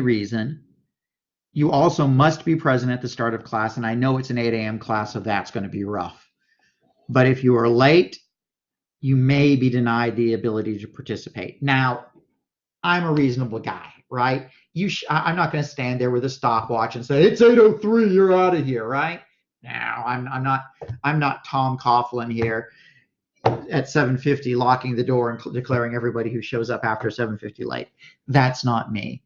reason. You also must be present at the start of class, and I know it's an 8 a.m. class, so that's going to be rough. But if you are late, you may be denied the ability to participate. Now, I'm a reasonable guy, right? I'm not going to stand there with a stopwatch and say, it's 8:03, you're out of here, right? Now, I'm not Tom Coughlin here at 7:50 locking the door and declaring everybody who shows up after 7:50 late. That's not me.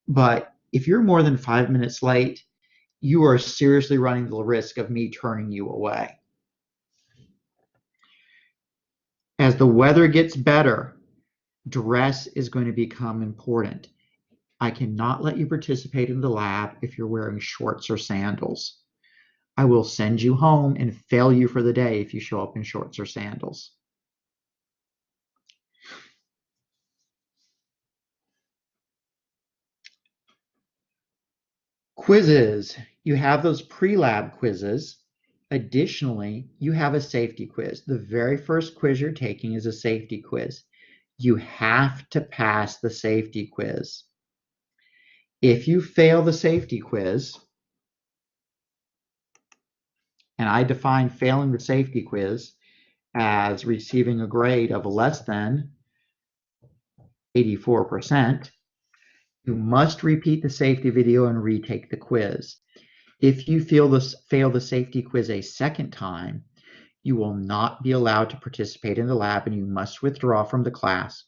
But if you're more than 5 minutes late, you are seriously running the risk of me turning you away. As the weather gets better, dress is going to become important. I cannot let you participate in the lab if you're wearing shorts or sandals. I will send you home and fail you for the day if you show up in shorts or sandals. Quizzes. You have those pre-lab quizzes. Additionally, you have a safety quiz. The very first quiz you're taking is a safety quiz. You have to pass the safety quiz. If you fail the safety quiz, and I define failing the safety quiz as receiving a grade of less than 84%, you must repeat the safety video and retake the quiz. If you fail the safety quiz a second time, you will not be allowed to participate in the lab and you must withdraw from the class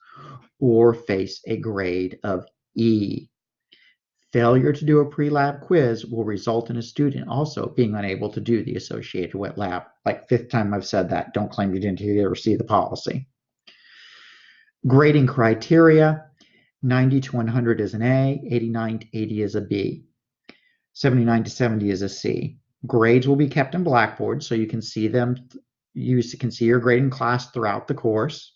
or face a grade of E. Failure to do a pre-lab quiz will result in a student also being unable to do the associated wet lab. Like, fifth time I've said that. Don't claim you didn't hear or see the policy. Grading criteria: 90 to 100 is an A, 89 to 80 is a B, 79 to 70 is a C. Grades will be kept in Blackboard so you can see them. You can see your grade in class throughout the course.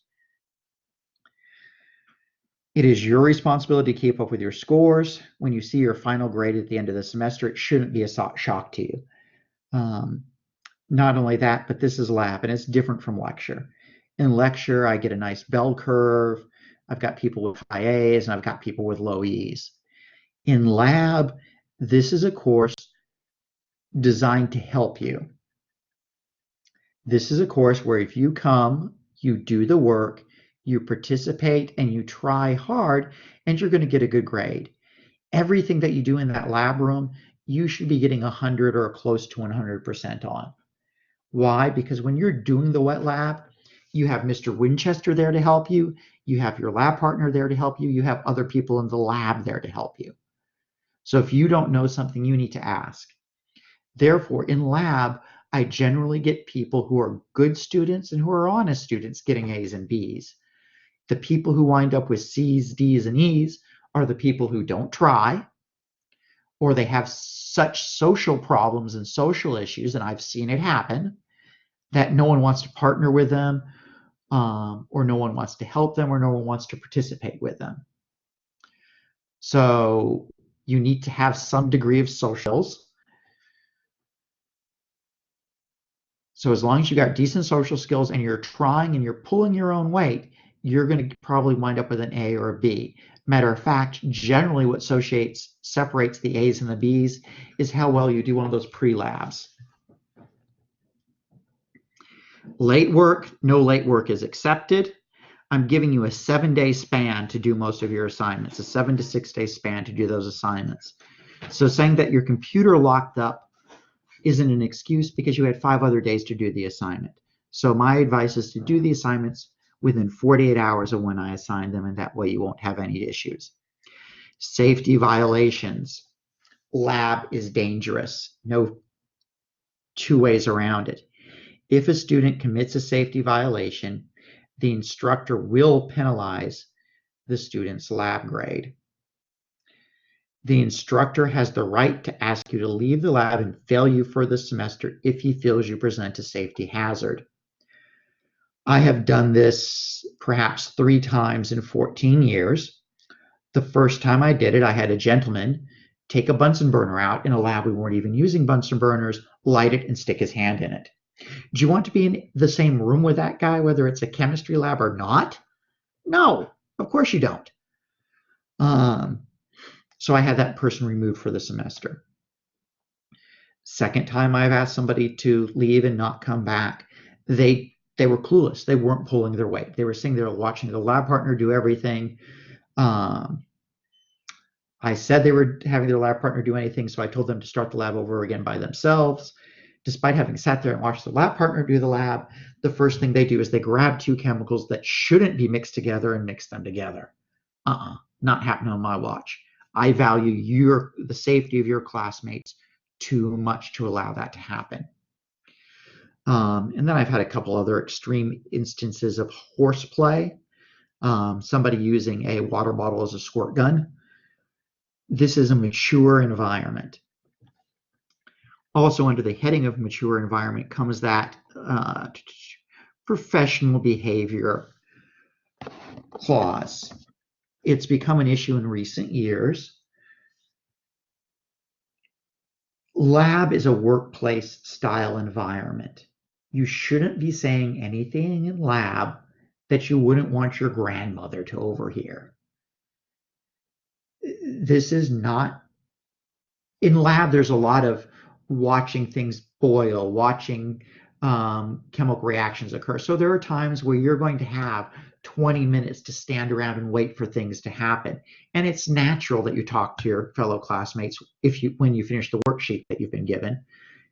It is your responsibility to keep up with your scores. When you see your final grade at the end of the semester, it shouldn't be a shock to you. Not only that, but this is lab, and it's different from lecture. In lecture, I get a nice bell curve. I've got people with high A's, and I've got people with low E's. In lab, this is a course designed to help you. This is a course where if you come, you do the work, you participate, and you try hard, and you're going to get a good grade. Everything that you do in that lab room, you should be getting 100 or close to 100% on. Why? Because when you're doing the wet lab, you have Mr. Winchester there to help you, you have your lab partner there to help you, you have other people in the lab there to help you. So if you don't know something, you need to ask. Therefore, in lab, I generally get people who are good students and who are honest students getting A's and B's. The people who wind up with C's, D's, and E's are the people who don't try, or they have such social problems and social issues, and I've seen it happen, that no one wants to partner with them, or no one wants to help them, or no one wants to participate with them. So you need to have some degree of socials. So as long as you got decent social skills and you're trying and you're pulling your own weight, you're going to probably wind up with an A or a B. Matter of fact, generally what separates the A's and the B's is how well you do one of those pre-labs. Late work, no late work is accepted. I'm giving you a 7-day span to do most of your assignments, a 7 to 6 day span to do those assignments. So saying that your computer locked up isn't an excuse because you had 5 other days to do the assignment. So my advice is to do the assignments within 48 hours of when I assign them, and that way you won't have any issues. Safety violations. Lab is dangerous. No two ways around it. If a student commits a safety violation, the instructor will penalize the student's lab grade. The instructor has the right to ask you to leave the lab and fail you for the semester if he feels you present a safety hazard. I have done this perhaps 3 times in 14 years. The first time I did it, I had a gentleman take a Bunsen burner out in a lab we weren't even using Bunsen burners, light it, and stick his hand in it. Do you want to be in the same room with that guy, whether it's a chemistry lab or not? No, of course you don't. So I had that person removed for the semester. Second time I've asked somebody to leave and not come back, they were clueless. They weren't pulling their weight. They were sitting there watching the lab partner do everything. Um, I said they were having their lab partner do anything, so I told them to start the lab over again by themselves. Despite having sat there and watched the lab partner do the lab, the first thing they do is they grab two chemicals that shouldn't be mixed together and mix them together. Not happening on my watch. I value the safety of your classmates too much to allow that to happen. And then I've had a couple other extreme instances of horseplay. Somebody using a water bottle as a squirt gun. This is a mature environment. Also, under the heading of mature environment comes that professional behavior clause. It's become an issue in recent years. Lab is a workplace style environment. You shouldn't be saying anything in lab that you wouldn't want your grandmother to overhear. This is not, in lab, there's a lot of watching things boil, watching chemical reactions occur. So there are times where you're going to have 20 minutes to stand around and wait for things to happen. And it's natural that you talk to your fellow classmates when you finish the worksheet that you've been given.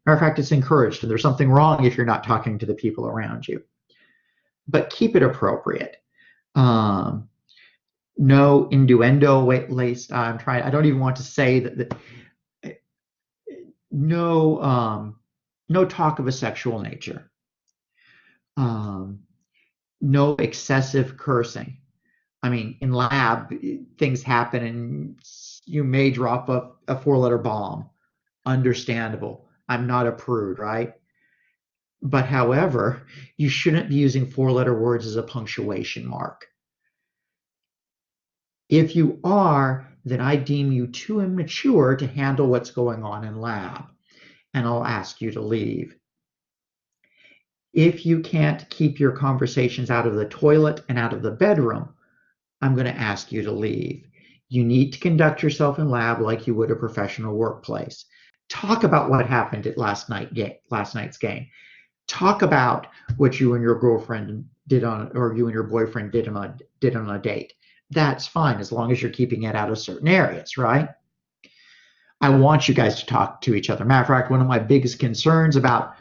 Matter of fact, it's encouraged, and there's something wrong if you're not talking to the people around you. But keep it appropriate. No innuendo laced. I don't even want to say that no talk of a sexual nature. No excessive cursing. I mean, in lab, things happen and you may drop a four-letter bomb. Understandable. I'm not a prude, right? But however, you shouldn't be using four-letter words as a punctuation mark. If you are, then I deem you too immature to handle what's going on in lab, and I'll ask you to leave. If you can't keep your conversations out of the toilet and out of the bedroom, I'm going to ask you to leave. You need to conduct yourself in lab like you would a professional workplace. Talk about what happened at last night's game. Talk about what you and your girlfriend did or you and your boyfriend did on a date. That's fine as long as you're keeping it out of certain areas, right? I want you guys to talk to each other. Matter of fact, one of my biggest concerns about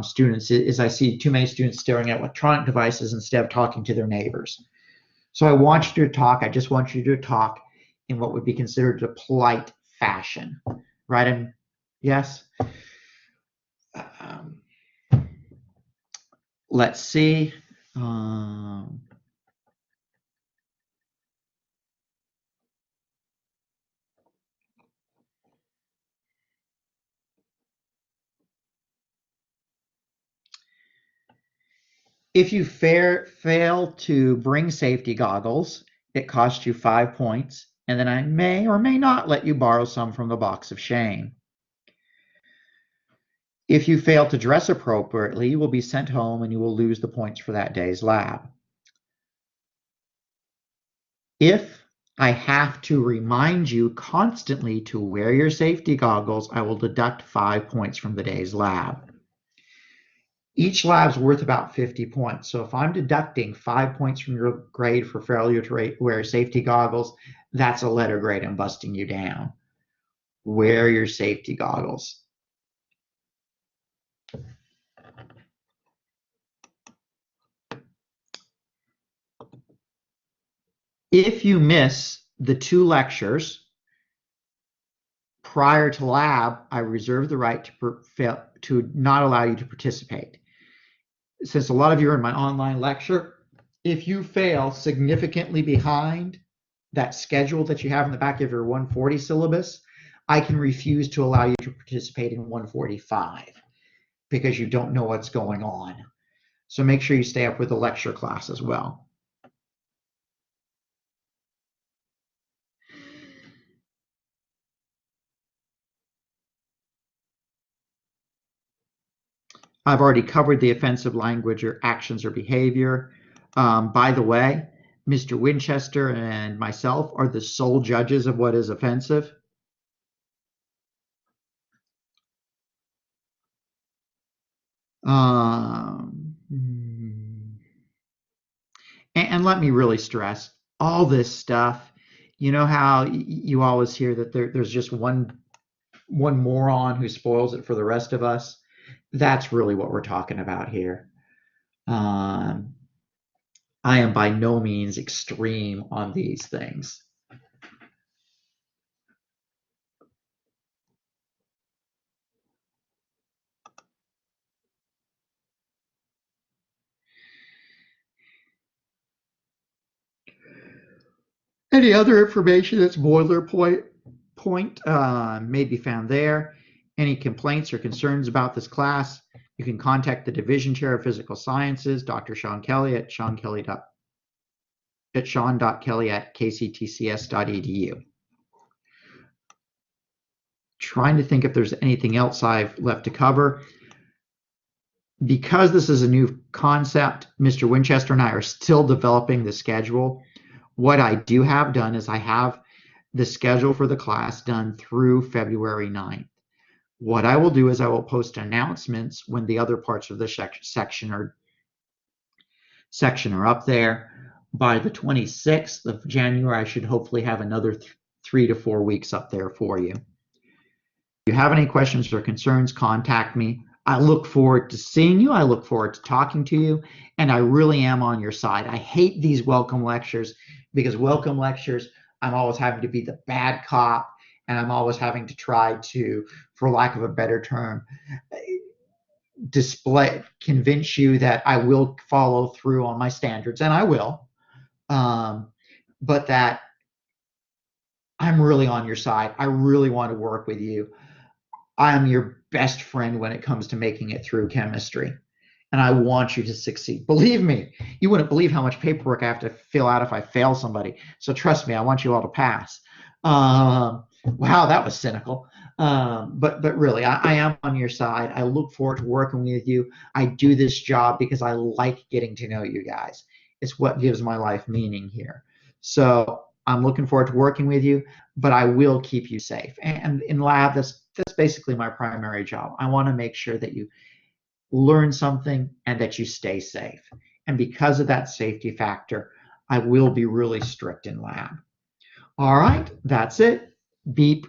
students is I see too many students staring at electronic devices instead of talking to their neighbors. So I want you to talk. I just want you to talk in what would be considered a polite fashion, right? And yes. Let's see. If you fail to bring safety goggles, it costs you 5 points, and then I may or may not let you borrow some from the box of shame. If you fail to dress appropriately, you will be sent home and you will lose the points for that day's lab. If I have to remind you constantly to wear your safety goggles, I will deduct 5 points from the day's lab. Each lab's worth about 50 points. So if I'm deducting 5 points from your grade for failure to wear safety goggles, that's a letter grade. I'm busting you down. Wear your safety goggles. If you miss the 2 lectures prior to lab, I reserve the right to not allow you to participate. Since a lot of you are in my online lecture, if you fail significantly behind that schedule that you have in the back of your 140 syllabus, I can refuse to allow you to participate in 145 because you don't know what's going on. So make sure you stay up with the lecture class as well. I've already covered the offensive language or actions or behavior. By the way, Mr. Winchester and myself are the sole judges of what is offensive. And let me really stress all this stuff. You know how you always hear that there's just one moron who spoils it for the rest of us? That's really what we're talking about here. Um, I am by no means extreme on these things. Any other information that's boilerplate may be found there. Any complaints or concerns about this class, you can contact the Division Chair of Physical Sciences, Dr. Sean Kelly at sean.kelly@kctcs.edu. Trying to think if there's anything else I've left to cover. Because this is a new concept, Mr. Winchester and I are still developing the schedule. What I do have done is I have the schedule for the class done through February 9th. What I will do is I will post announcements when the other parts of the section are up there. By the 26th of January, I should hopefully have another 3 to 4 weeks up there for you. If you have any questions or concerns, contact me. I look forward to seeing you. I look forward to talking to you. And I really am on your side. I hate these welcome lectures because welcome lectures, I'm always having to be the bad cop. And I'm always having to try to, for lack of a better term, convince you that I will follow through on my standards. And I will. But that I'm really on your side. I really want to work with you. I am your best friend when it comes to making it through chemistry. And I want you to succeed. Believe me, you wouldn't believe how much paperwork I have to fill out if I fail somebody. So trust me, I want you all to pass. Wow, that was cynical. But really, I am on your side. I look forward to working with you. I do this job because I like getting to know you guys. It's what gives my life meaning here. So I'm looking forward to working with you, but I will keep you safe. And in lab, that's basically my primary job. I want to make sure that you learn something and that you stay safe. And because of that safety factor, I will be really strict in lab. All right, that's it. Beep.